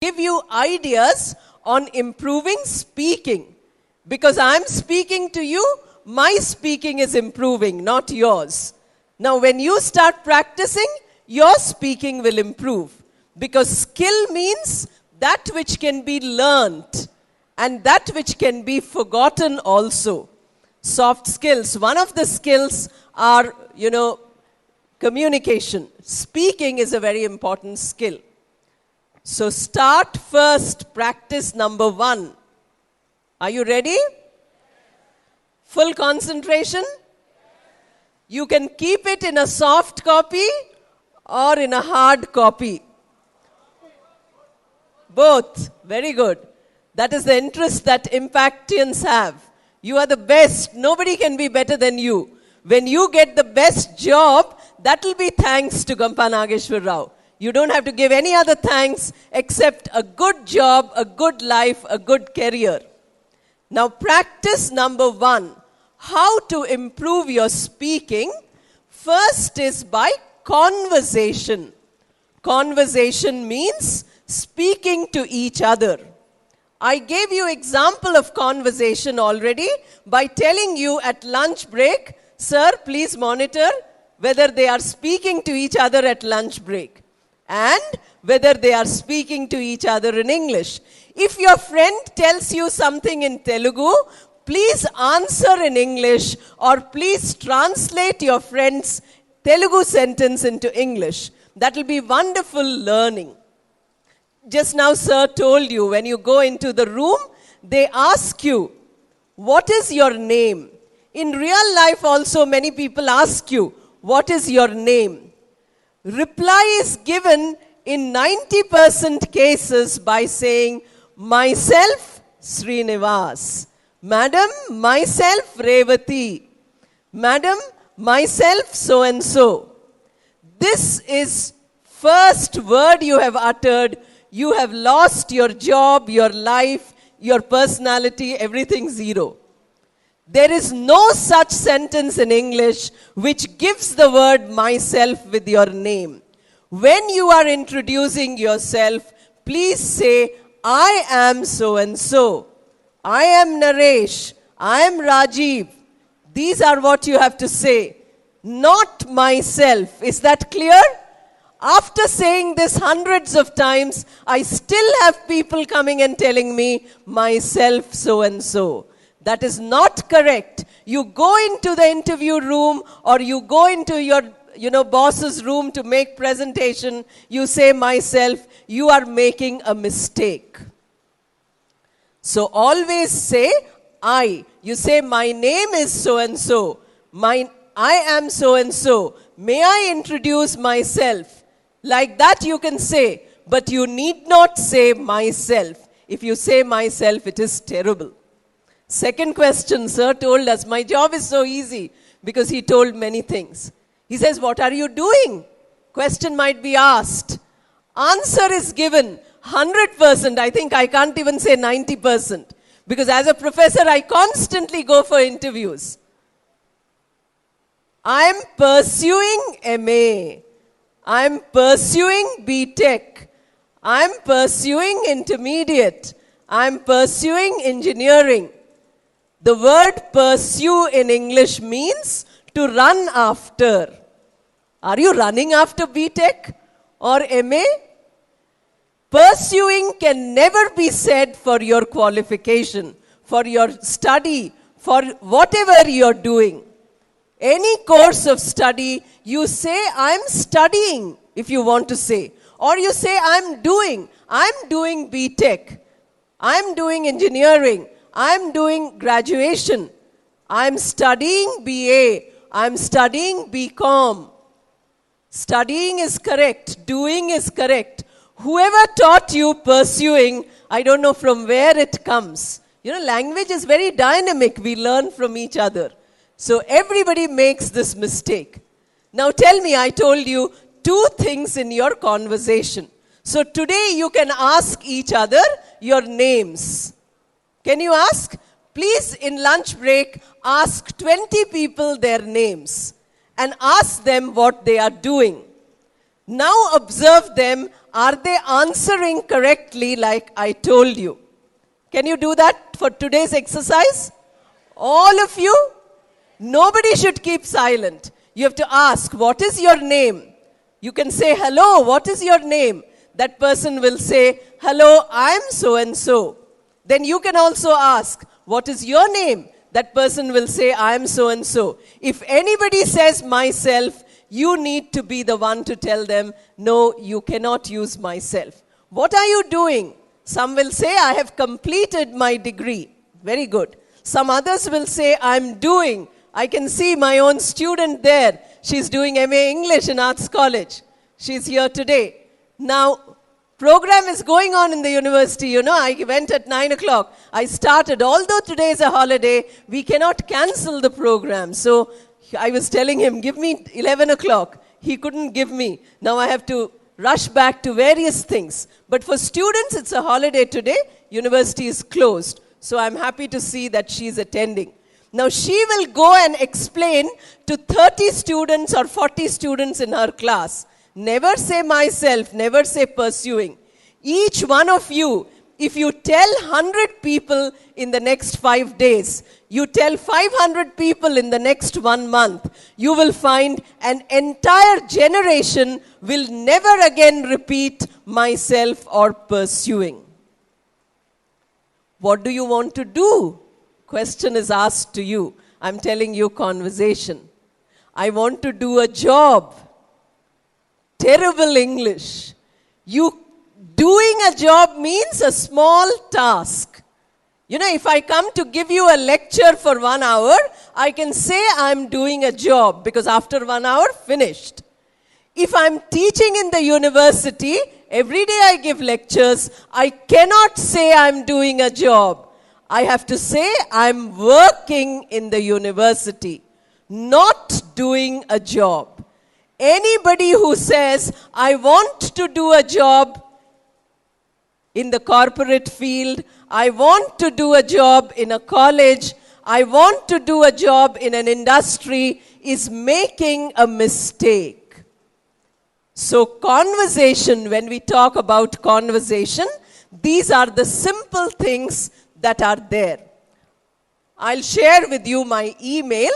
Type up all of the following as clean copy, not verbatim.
give you ideas on improving speaking. Because I'm speaking to you, my speaking is improving, not yours. Now, when you start practicing, your speaking will improve. Because skill means that which can be learnt and that which can be forgotten also. Soft skills. One of the skills are, communication. Speaking is a very important skill. So start first, practice number 1. Are you ready? Full concentration? You can keep it in a soft copy or in a hard copy. Both. Very good. That is the interest that Impactians have. You are the best. Nobody can be better than you. When you get the best job, that will be thanks to Gampa Nageshwar Rao. You don't have to give any other thanks except a good job, a good life, a good career. Now practice number 1. How to improve your speaking? First is by conversation. Conversation means speaking to each other. I gave you example of conversation already by telling you at lunch break, sir, please monitor whether they are speaking to each other at lunch break and whether they are speaking to each other in English. If your friend tells you something in Telugu, please answer in English or please translate your friend's Telugu sentence into English. That will be wonderful learning. Just now, sir told you, when you go into the room, they ask you, what is your name? In real life also, many people ask you, what is your name? Reply is given in 90% cases by saying, myself, Srinivas. Madam, myself, Revati. Madam, myself, so-and-so. This is first word you have uttered. You have lost your job, your life, your personality, everything zero. There is no such sentence in English which gives the word myself with your name. When you are introducing yourself, please say, I am so-and-so. I am Naresh. I am Rajiv. These are what you have to say. Not myself. Is that clear? After saying this hundreds of times, I still have people coming and telling me, myself so-and-so. That is not correct. You go into the interview room or you go into your boss's room to make presentation, you say myself, you are making a mistake. So always say I. You say my name is so-and-so. I am so-and-so. May I introduce myself? Like that you can say, but you need not say myself. If you say myself, it is terrible. Second question, sir told us, my job is so easy because he told many things. He says, what are you doing? Question might be asked. Answer is given 100%. I think I can't even say 90%. Because as a professor, I constantly go for interviews. I'm pursuing MA. I'm pursuing BTech. I'm pursuing intermediate. I'm pursuing engineering. The word pursue in English means to run after. Are you running after BTech or MA? Pursuing can never be said for your qualification, for your study, for whatever you're doing. Any course of study, you say, I'm studying, if you want to say. Or you say, I'm doing BTech. I'm doing engineering. I'm doing graduation. I'm studying BA. I'm studying BCom. Studying is correct. Doing is correct. Whoever taught you pursuing, I don't know from where it comes. Language is very dynamic. We learn from each other. So everybody makes this mistake. Now tell me, I told you 2 things in your conversation. So today you can ask each other your names. Can you ask? Please, in lunch break, ask 20 people their names and ask them what they are doing. Now observe them are they answering correctly like I told you? Can you do that for today's exercise? All of you? Nobody should keep silent. You have to ask, what is your name? You can say, hello, what is your name? That person will say, hello, I'm so and so. Then you can also ask, what is your name? That person will say, I'm so and so. If anybody says myself, you need to be the one to tell them, no, you cannot use myself. What are you doing? Some will say, I have completed my degree. Very good. Some others will say, I'm doing. I can see my own student there. She's doing MA English in Arts College. She's here today. Now, program is going on in the university. You know, I went at 9 o'clock. I started. Although today is a holiday, we cannot cancel the program. So I was telling him, give me 11 o'clock. He couldn't give me. Now I have to rush back to various things. But for students, it's a holiday today. University is closed. So I'm happy to see that she's attending. Now she will go and explain to 30 students or 40 students in her class. Never say myself, never say pursuing. Each one of you, if you tell 100 people in the next 5 days, you tell 500 people in the next 1 month, you will find an entire generation will never again repeat myself or pursuing. What do you want to do? Question is asked to you. I'm telling you conversation. I want to do a job. Terrible English. You doing a job means a small task. You know, if I come to give you a lecture for 1 hour, I can say I'm doing a job because after 1 hour, finished. If I'm teaching in the university, every day I give lectures, I cannot say I'm doing a job. I have to say I'm working in the university, not doing a job. Anybody who says, I want to do a job in the corporate field, I want to do a job in a college, I want to do a job in an industry, is making a mistake. So conversation, when we talk about conversation, these are the simple things that are there. I'll share with you my email.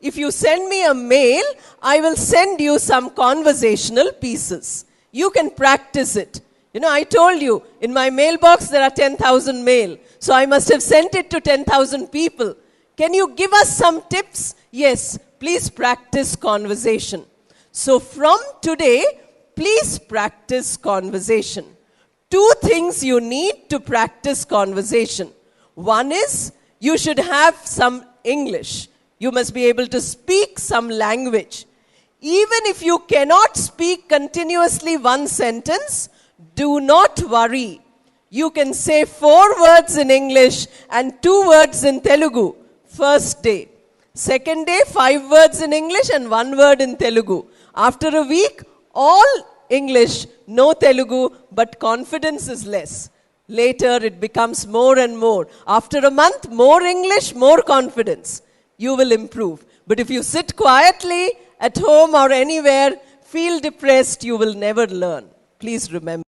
If you send me a mail, I will send you some conversational pieces. You can practice it. You know, I told you, in my mailbox there are 10,000 mail. So I must have sent it to 10,000 people. Can you give us some tips? Yes, please practice conversation. So from today, please practice conversation. 2 things you need to practice conversation. One is, you should have some English. You must be able to speak some language. Even if you cannot speak continuously one sentence, do not worry. You can say 4 words in English and 2 words in Telugu. First day. Second day, 5 words in English and 1 word in Telugu. After a week, all English, no Telugu, but confidence is less. Later, it becomes more and more. After a month, more English, more confidence. You will improve. But if you sit quietly at home or anywhere, feel depressed, you will never learn. Please remember.